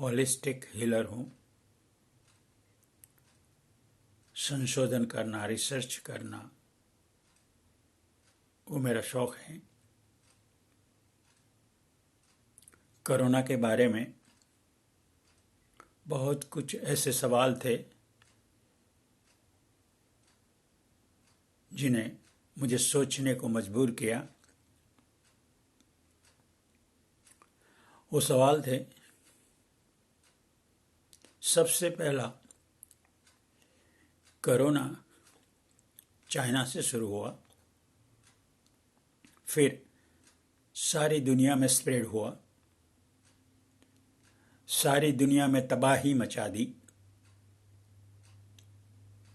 Holistic healer हूँ। संशोधन करना, रिसर्च करना वो मेरा शौक है। कोरोना के बारे में बहुत कुछ ऐसे सवाल थे जिन्हें मुझे सोचने को मजबूर किया। वो सवाल थे, सबसे पहला कोरोना चाइना से शुरू हुआ, फिर सारी दुनिया में स्प्रेड हुआ, सारी दुनिया में तबाही मचा दी,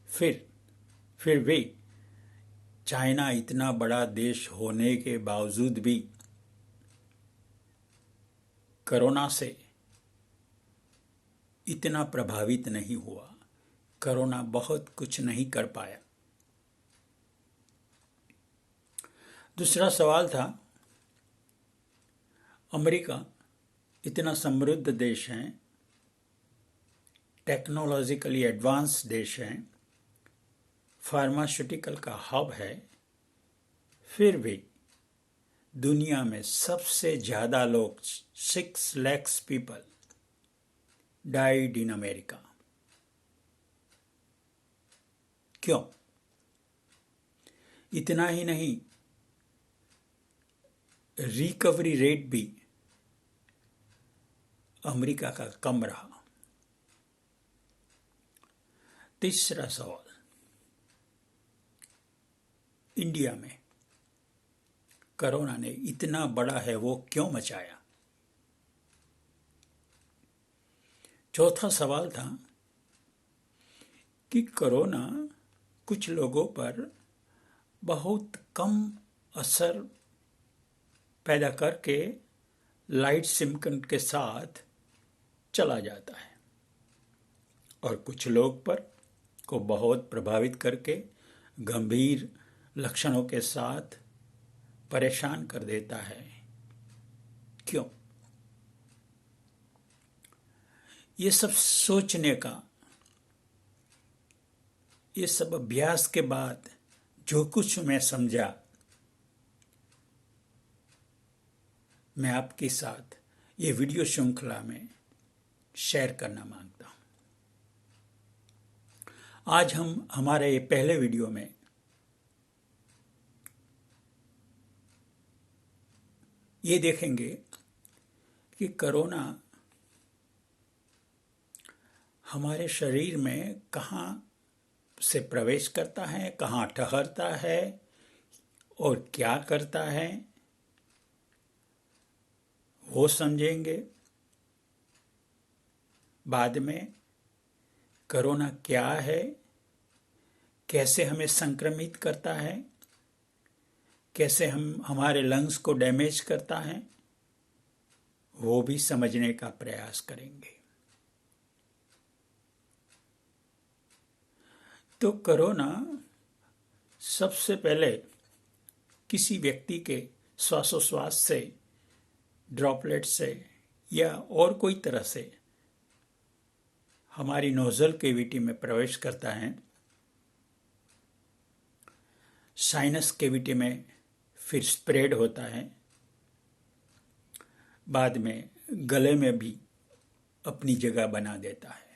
फिर भी चाइना इतना बड़ा देश होने के बावजूद भी कोरोना से इतना प्रभावित नहीं हुआ। कोरोना बहुत कुछ नहीं कर पाया। दूसरा सवाल था, अमेरिका इतना समृद्ध देश है, टेक्नोलॉजिकली एडवांस देश है, फार्मास्यूटिकल का हब है, फिर भी दुनिया में सबसे ज्यादा लोग 6 lakh people died in America. क्यों? इतना ही नहीं, रिकवरी रेट भी अमेरिका का कम रहा। तीसरा सवाल, इंडिया में कोरोना ने इतना बड़ा है वो क्यों मचाया? चौथा सवाल था कि कोरोना कुछ लोगों पर बहुत कम असर पैदा करके लाइट सिम्पटम के साथ चला जाता है और कुछ लोग पर को बहुत प्रभावित करके गंभीर लक्षणों के साथ परेशान कर देता है। क्यों? ये सब सोचने का, ये सब अभ्यास के बाद जो कुछ मैं समझा, मैं आपके साथ ये वीडियो श्रृंखला में शेयर करना मांगता हूं। आज हम हमारे ये पहले वीडियो में ये देखेंगे कि कोरोना हमारे शरीर में कहाँ से प्रवेश करता है, कहाँ ठहरता है और क्या करता है, वो समझेंगे। बाद में कोरोना क्या है, कैसे हमें संक्रमित करता है, कैसे हमारे लंग्स को डैमेज करता है, वो भी समझने का प्रयास करेंगे। तो कोरोना सबसे पहले किसी व्यक्ति के श्वासोश्वास से, ड्रॉपलेट से या और कोई तरह से हमारी नोजल कैविटी में प्रवेश करता है, साइनस कैविटी में फिर स्प्रेड होता है, बाद में गले में भी अपनी जगह बना देता है।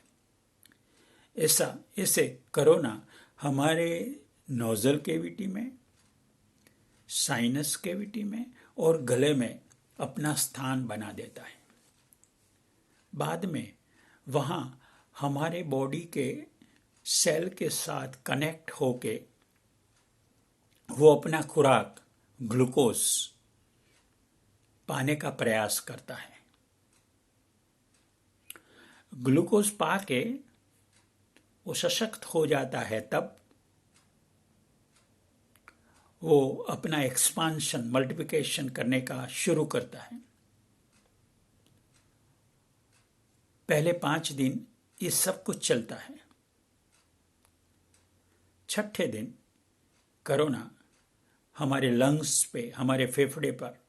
ऐसे कोरोना हमारे नोजल कैविटी में, साइनस कैविटी में और गले में अपना स्थान बना देता है। बाद में वहाँ हमारे बॉडी के सेल के साथ कनेक्ट होके वो अपना खुराक ग्लूकोज पाने का प्रयास करता है। ग्लूकोज पाके वो सशक्त हो जाता है, तब वो अपना एक्सपांशन, मल्टीप्लिकेशन करने का शुरू करता है। पहले 5 दिन ये सब कुछ चलता है। छठे दिन कोरोना हमारे लंग्स पे, हमारे फेफड़े पर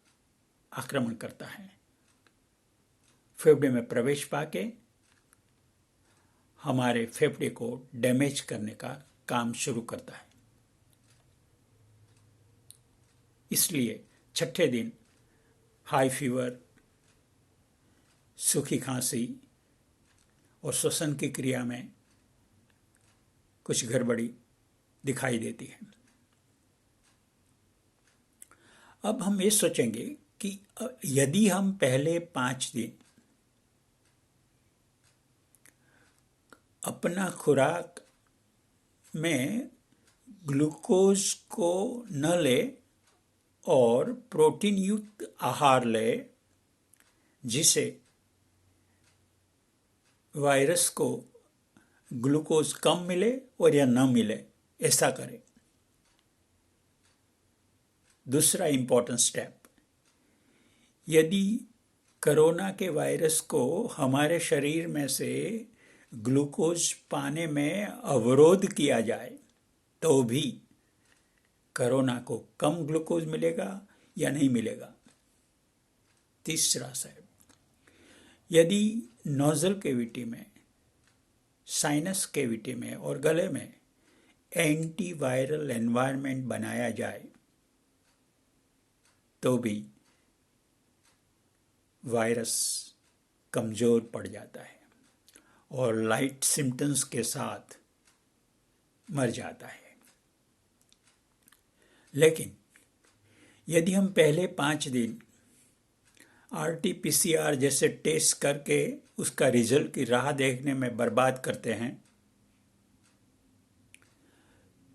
आक्रमण करता है। फेफड़े में प्रवेश पाके हमारे फेफड़े को डैमेज करने का काम शुरू करता है। इसलिए छठे दिन हाई फीवर, सूखी खांसी और श्वसन की क्रिया में कुछ गड़बड़ी दिखाई देती है। अब हम ये सोचेंगे कि यदि हम पहले 5 दिन अपना खुराक में ग्लूकोज को न ले और प्रोटीन युक्त आहार ले, जिसे वायरस को ग्लूकोज कम मिले और या न मिले, ऐसा करें। दूसरा इंपॉर्टेंट स्टेप, यदि कोरोना के वायरस को हमारे शरीर में से ग्लूकोज पाने में अवरोध किया जाए तो भी कोरोना को कम ग्लूकोज मिलेगा या नहीं मिलेगा। तीसरा स्टेप, यदि नोजल कैविटी में, साइनस कैविटी में और गले में एंटीवायरल एनवायरनमेंट बनाया जाए तो भी वायरस कमजोर पड़ जाता है और लाइट सिम्टम्स के साथ मर जाता है। लेकिन यदि हम पहले 5 दिन RT-PCR जैसे टेस्ट करके उसका रिजल्ट की राह देखने में बर्बाद करते हैं,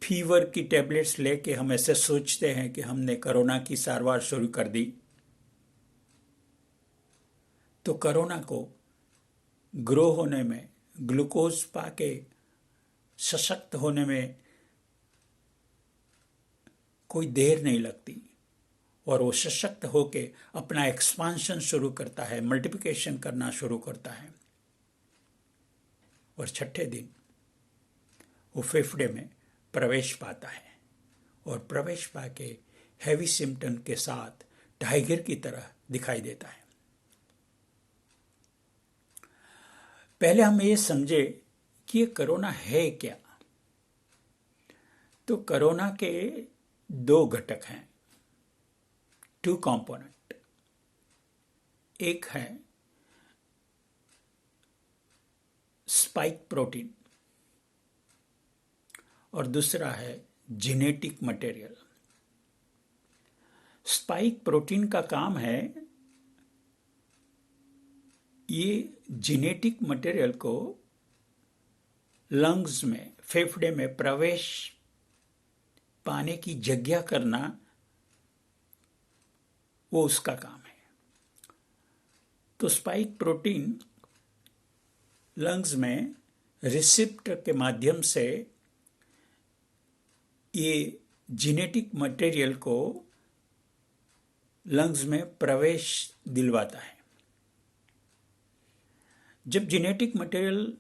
फीवर की टेबलेट्स लेके हम ऐसे सोचते हैं कि हमने कोरोना की सारवार शुरू कर दी, तो कोरोना को ग्रो होने में, ग्लूकोज पाके सशक्त होने में कोई देर नहीं लगती और वो सशक्त होके अपना एक्सपांशन शुरू करता है, मल्टीप्लिकेशन करना शुरू करता है और छठे दिन वो फेफड़े में प्रवेश पाता है और प्रवेश पाके हैवी सिम्टम के साथ टाइगर की तरह दिखाई देता है। पहले हम ये समझे कि ये कोरोना है क्या। तो कोरोना के 2 घटक हैं, 2 कंपोनेंट। एक है स्पाइक प्रोटीन और दूसरा है जेनेटिक मटेरियल। स्पाइक प्रोटीन का काम है ये जेनेटिक मटेरियल को लंग्स में, फेफड़े में प्रवेश पाने की जगह करना, वो उसका काम है। तो स्पाइक प्रोटीन लंग्स में रिसेप्टर के माध्यम से ये जेनेटिक मटेरियल को लंग्स में प्रवेश दिलवाता है। जब जेनेटिक मटेरियल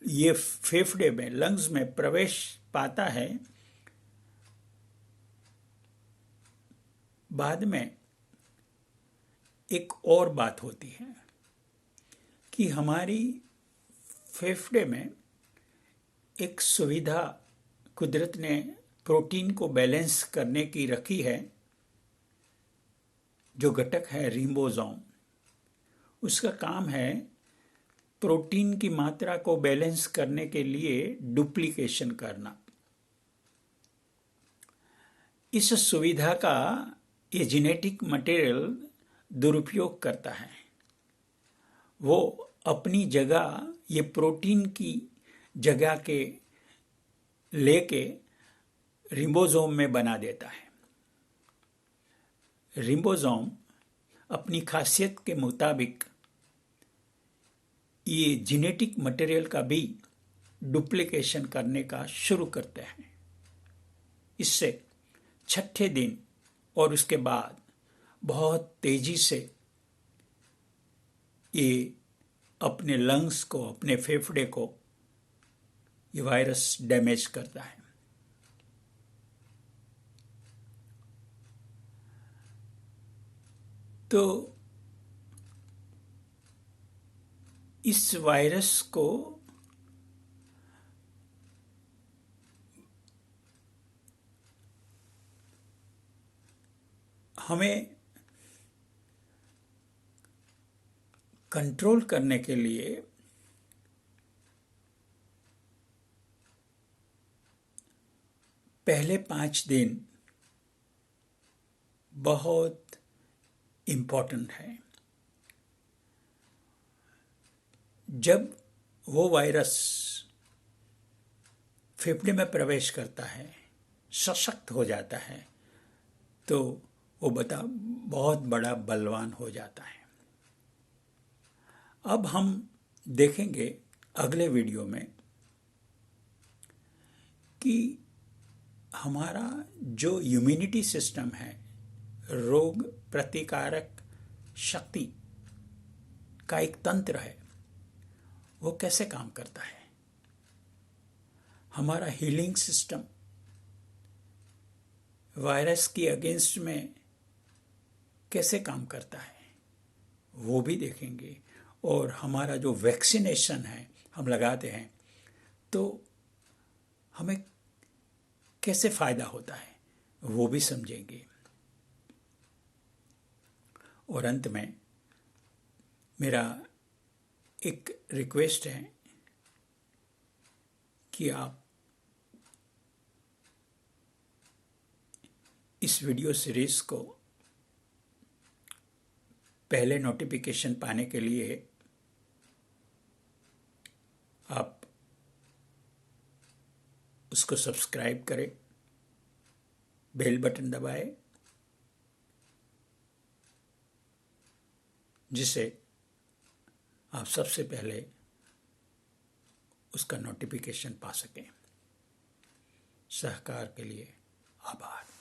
ये फेफड़े में, लंग्स में प्रवेश पाता है, बाद में एक और बात होती है कि हमारी फेफड़े में एक सुविधा कुदरत ने प्रोटीन को बैलेंस करने की रखी है, जो घटक है रिबोसोम। उसका काम है प्रोटीन की मात्रा को बैलेंस करने के लिए डुप्लीकेशन करना। इस सुविधा का ये जेनेटिक मटेरियल दुरुपयोग करता है। वो अपनी जगह, ये प्रोटीन की जगह के लेके रिबोसोम में बना देता है। रिबोसोम अपनी खासियत के मुताबिक ये जेनेटिक मटेरियल का भी डुप्लीकेशन करने का शुरू करते हैं। इससे छठे दिन और उसके बाद बहुत तेजी से ये अपने लंग्स को, अपने फेफड़े को ये वायरस डैमेज करता है। तो इस वायरस को हमें कंट्रोल करने के लिए पहले 5 दिन बहुत इम्पोर्टेंट है। जब वो वायरस फेफड़े में प्रवेश करता है, सशक्त हो जाता है, तो वो बहुत बड़ा बलवान हो जाता है। अब हम देखेंगे अगले वीडियो में कि हमारा जो इम्यूनिटी सिस्टम है, रोग प्रतिकारक शक्ति का एक तंत्र है, वो कैसे काम करता है। हमारा हीलिंग सिस्टम वायरस की अगेंस्ट में कैसे काम करता है, वो भी देखेंगे। और हमारा जो वैक्सीनेशन है हम लगाते हैं, तो हमें कैसे फायदा होता है, वो भी समझेंगे। और अंत में मेरा एक रिक्वेस्ट है कि आप इस वीडियो सीरीज को पहले नोटिफिकेशन पाने के लिए आप उसको सब्सक्राइब करें, बेल बटन दबाएं, जिससे आप सबसे पहले उसका नोटिफिकेशन पा सकें। सहकार के लिए आभार।